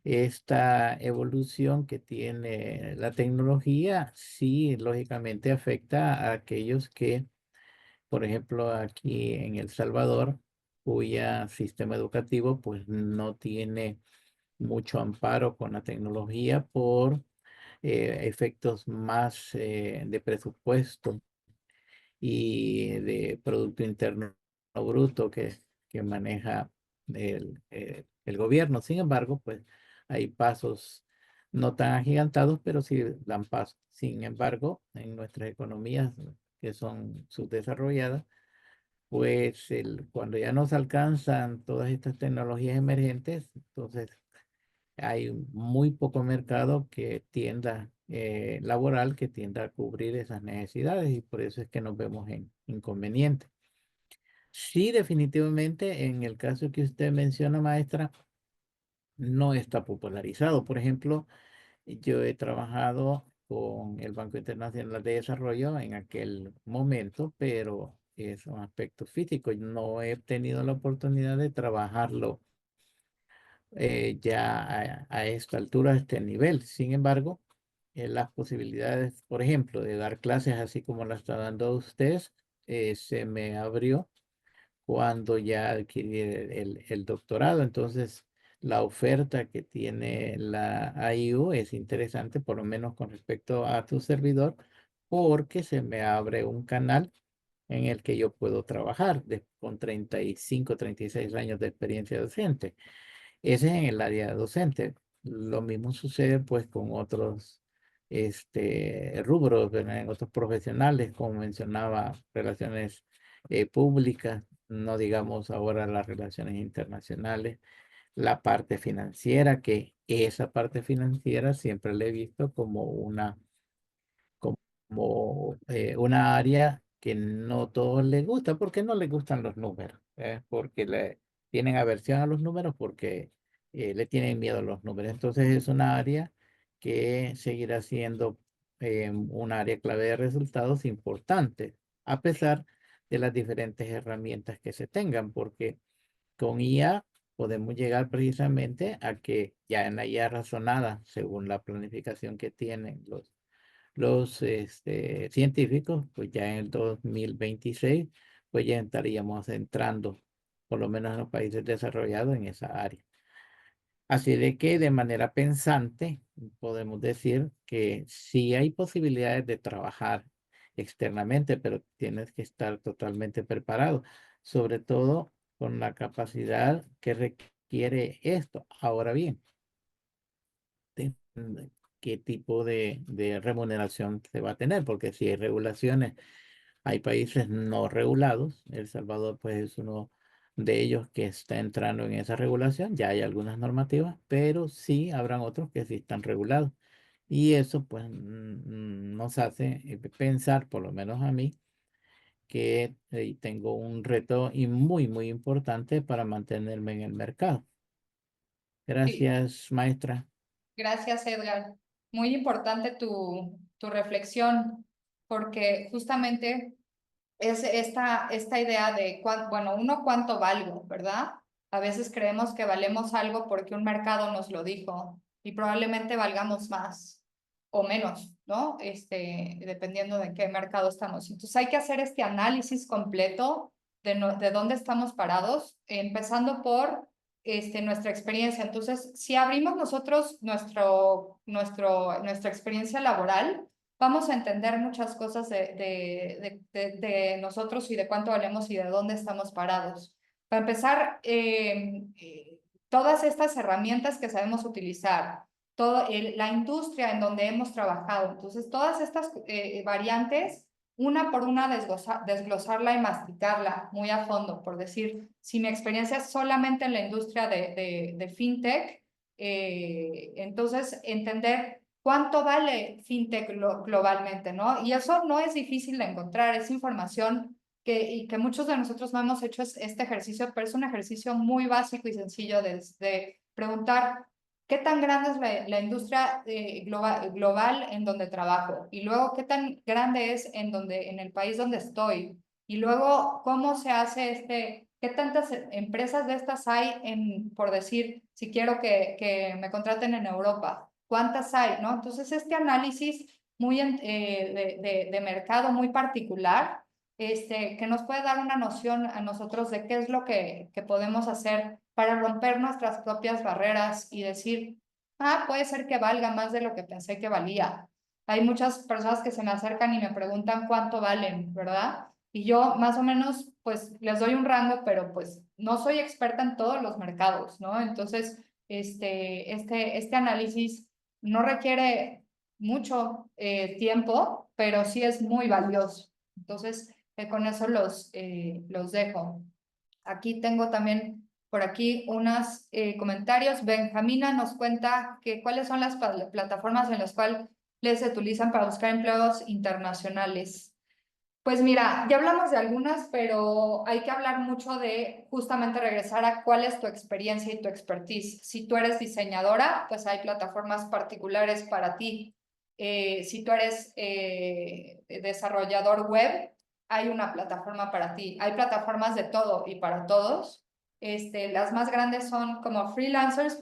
Speaker 5: Esta evolución que tiene la tecnología, sí, lógicamente afecta a aquellos que por ejemplo, aquí en El Salvador, cuya sistema educativo pues no tiene mucho amparo con la tecnología por efectos más de presupuesto y de Producto Interno Bruto que maneja el gobierno. Sin embargo, pues hay pasos no tan agigantados, pero sí dan pasos. Sin embargo, en nuestras economías que son subdesarrolladas, pues cuando ya nos alcanzan todas estas tecnologías emergentes, entonces hay muy poco mercado que tienda laboral que tienda a cubrir esas necesidades y por eso es que nos vemos en inconveniente. Sí, definitivamente, en el caso que usted menciona, maestra, no está popularizado. Por ejemplo, yo he trabajado con el Banco Internacional de Desarrollo en aquel momento, pero es un aspecto físico. No he tenido la oportunidad de trabajarlo ya a esta altura, a este nivel. Sin embargo, las posibilidades, por ejemplo, de dar clases así como la está dando usted, se me abrió cuando ya adquirí el doctorado. Entonces, la oferta que tiene la AIU es interesante, por lo menos con respecto a tu servidor, porque se me abre un canal en el que yo puedo trabajar con 35, 36 años de experiencia docente. Ese es en el área docente. Lo mismo sucede pues con otros rubros, ¿verdad? En otros profesionales, como mencionaba, relaciones públicas, no digamos ahora las relaciones internacionales, la parte financiera, que esa parte financiera siempre la he visto como una área que no todos les gusta. ¿Por qué no les gustan los números? Porque le tienen aversión a los números, porque le tienen miedo a los números. Entonces es una área que seguirá siendo un área clave de resultados importante, a pesar de las diferentes herramientas que se tengan, porque con IA podemos llegar precisamente a que ya en la IA razonada, según la planificación que tienen los científicos, pues ya en el 2026, pues ya estaríamos entrando, por lo menos en los países desarrollados, en esa área. Así de que de manera pensante podemos decir que sí hay posibilidades de trabajar externamente, pero tienes que estar totalmente preparado, sobre todo con la capacidad que requiere esto. Ahora bien, qué tipo de remuneración se va a tener, porque si hay regulaciones, hay países no regulados. El Salvador pues es uno de ellos que está entrando en esa regulación. Ya hay algunas normativas, pero sí habrán otros que sí están regulados. Y eso pues nos hace pensar, por lo menos a mí, que tengo un reto y muy importante para mantenerme en el mercado.
Speaker 1: Sí,
Speaker 5: Gracias, maestra.
Speaker 1: gracias, Edgar. Muy importante tu reflexión, porque justamente es esta idea de, bueno, uno cuánto valgo, ¿verdad? A veces creemos que valemos algo porque un mercado nos lo dijo y probablemente valgamos más o menos, ¿no? Dependiendo de qué mercado estamos. Entonces hay que hacer este análisis completo de dónde estamos parados, empezando por nuestra experiencia. Entonces, si abrimos nosotros nuestra experiencia laboral, vamos a entender muchas cosas de nosotros y de cuánto valemos y de dónde estamos parados. Para empezar, todas estas herramientas que sabemos utilizar, la industria en donde hemos trabajado, entonces todas estas variantes, una por una desglosarla y masticarla muy a fondo, por decir, si mi experiencia es solamente en la industria de fintech, entonces entender cuánto vale fintech globalmente, ¿no? Y eso no es difícil de encontrar, es información y que muchos de nosotros no hemos hecho este ejercicio, pero es un ejercicio muy básico y sencillo de preguntar qué tan grande es la industria global en donde trabajo y luego qué tan grande es en el país donde estoy y luego cómo se hace qué tantas empresas de estas hay por decir, si quiero que me contraten en Europa, cuántas hay, ¿no? Entonces este análisis de mercado muy particular que nos puede dar una noción a nosotros de qué es lo que podemos hacer para romper nuestras propias barreras y decir, puede ser que valga más de lo que pensé que valía. Hay muchas personas que se me acercan y me preguntan cuánto valen, ¿verdad? Y yo más o menos, pues les doy un rango, pero pues no soy experta en todos los mercados, ¿no? Entonces, este análisis no requiere mucho tiempo, pero sí es muy valioso. Entonces, con eso los dejo. Aquí tengo también por aquí unos comentarios. Benjamina nos cuenta que cuáles son las plataformas en las cuales se utilizan para buscar empleos internacionales. Pues mira, ya hablamos de algunas, pero hay que hablar mucho de justamente regresar a cuál es tu experiencia y tu expertise. Si tú eres diseñadora, pues hay plataformas particulares para ti. Si tú eres desarrollador web, hay una plataforma para ti. Hay plataformas de todo y para todos. Las más grandes son como freelancers,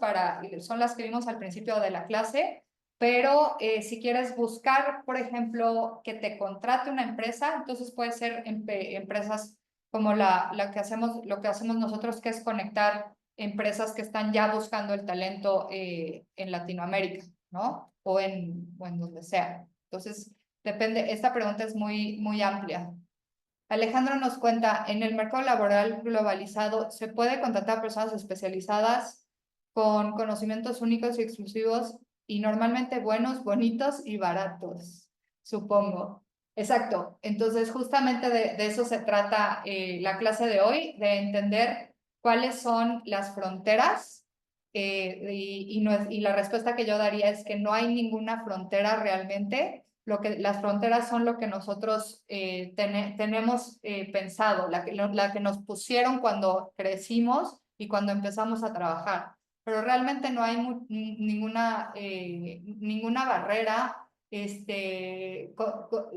Speaker 1: son las que vimos al principio de la clase. Pero si quieres buscar, por ejemplo, que te contrate una empresa, entonces puede ser empresas como lo que hacemos nosotros, que es conectar empresas que están ya buscando el talento en Latinoamérica, ¿no? O en donde sea. Entonces, depende, esta pregunta es muy, muy amplia. Alejandro nos cuenta, en el mercado laboral globalizado, ¿se puede contratar personas especializadas con conocimientos únicos y exclusivos y normalmente buenos, bonitos y baratos? Supongo. Exacto. Entonces, justamente de eso se trata la clase de hoy, de entender cuáles son las fronteras y la respuesta que yo daría es que no hay ninguna frontera realmente. Las fronteras son lo que nosotros tenemos pensado, la que nos pusieron cuando crecimos y cuando empezamos a trabajar. Pero realmente no hay ninguna barrera.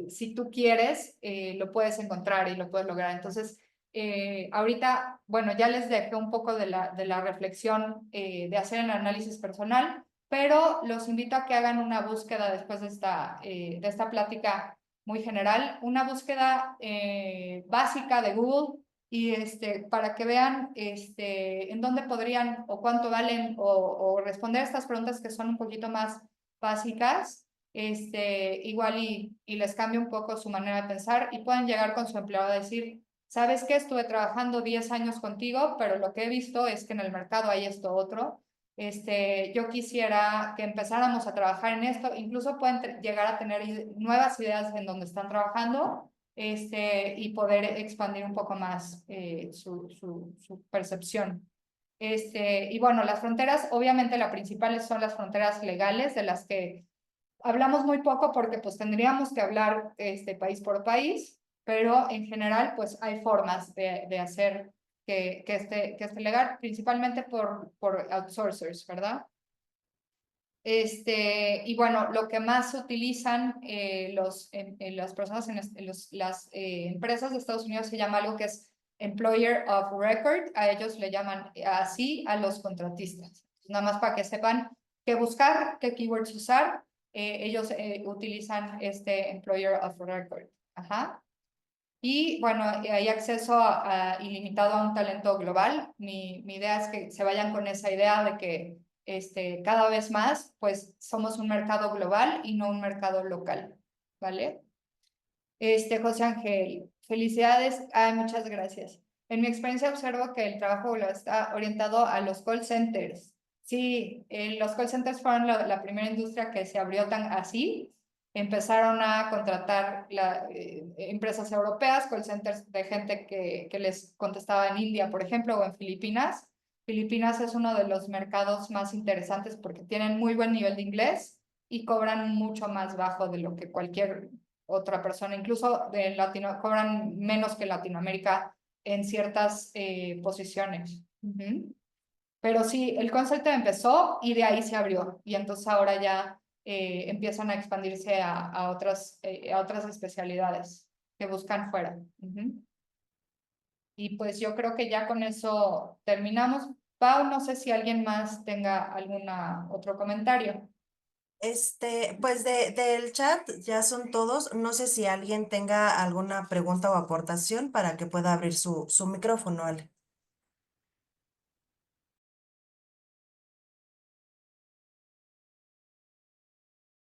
Speaker 1: Si tú quieres, lo puedes encontrar y lo puedes lograr. Entonces, ahorita, bueno, ya les dejé un poco de la reflexión de hacer el análisis personal, pero los invito a que hagan una búsqueda después de esta plática muy general, una búsqueda básica de Google y para que vean en dónde podrían o cuánto valen o responder estas preguntas que son un poquito más básicas, igual y les cambia un poco su manera de pensar y pueden llegar con su empleado a decir, ¿sabes qué? Estuve trabajando 10 años contigo, pero lo que he visto es que en el mercado hay esto otro. Yo quisiera que empezáramos a trabajar en esto, incluso pueden llegar a tener nuevas ideas en donde están trabajando, y poder expandir un poco más su percepción. Y bueno, las fronteras, obviamente las principales son las fronteras legales, de las que hablamos muy poco porque pues tendríamos que hablar país por país, pero en general pues hay formas de hacer que esté legal, principalmente por outsourcers, ¿verdad? Y bueno, lo que más utilizan las personas las empresas de Estados Unidos se llama algo que es Employer of Record, a ellos le llaman así a los contratistas. Nada más para que sepan qué buscar, qué keywords usar, ellos utilizan este Employer of Record. Ajá. Y bueno, hay acceso ilimitado a un talento global. Mi idea es que se vayan con esa idea de que cada vez más, pues somos un mercado global y no un mercado local, ¿vale? José Ángel, felicidades. Muchas gracias. En mi experiencia observo que el trabajo está orientado a los call centers. Sí, los call centers fueron la primera industria que se abrió tan así. Empezaron a contratar empresas europeas, call centers de gente que les contestaba en India, por ejemplo, o en Filipinas. Filipinas es uno de los mercados más interesantes porque tienen muy buen nivel de inglés y cobran mucho más bajo de lo que cualquier otra persona, incluso cobran menos que Latinoamérica en ciertas posiciones. Pero sí, el concepto empezó y de ahí se abrió y entonces ahora ya empiezan a expandirse a otras especialidades que buscan fuera. Y pues yo creo que ya con eso terminamos. Pau, no sé si alguien más tenga algún otro comentario.
Speaker 2: Pues del chat ya son todos. No sé si alguien tenga alguna pregunta o aportación para que pueda abrir su micrófono, Ale.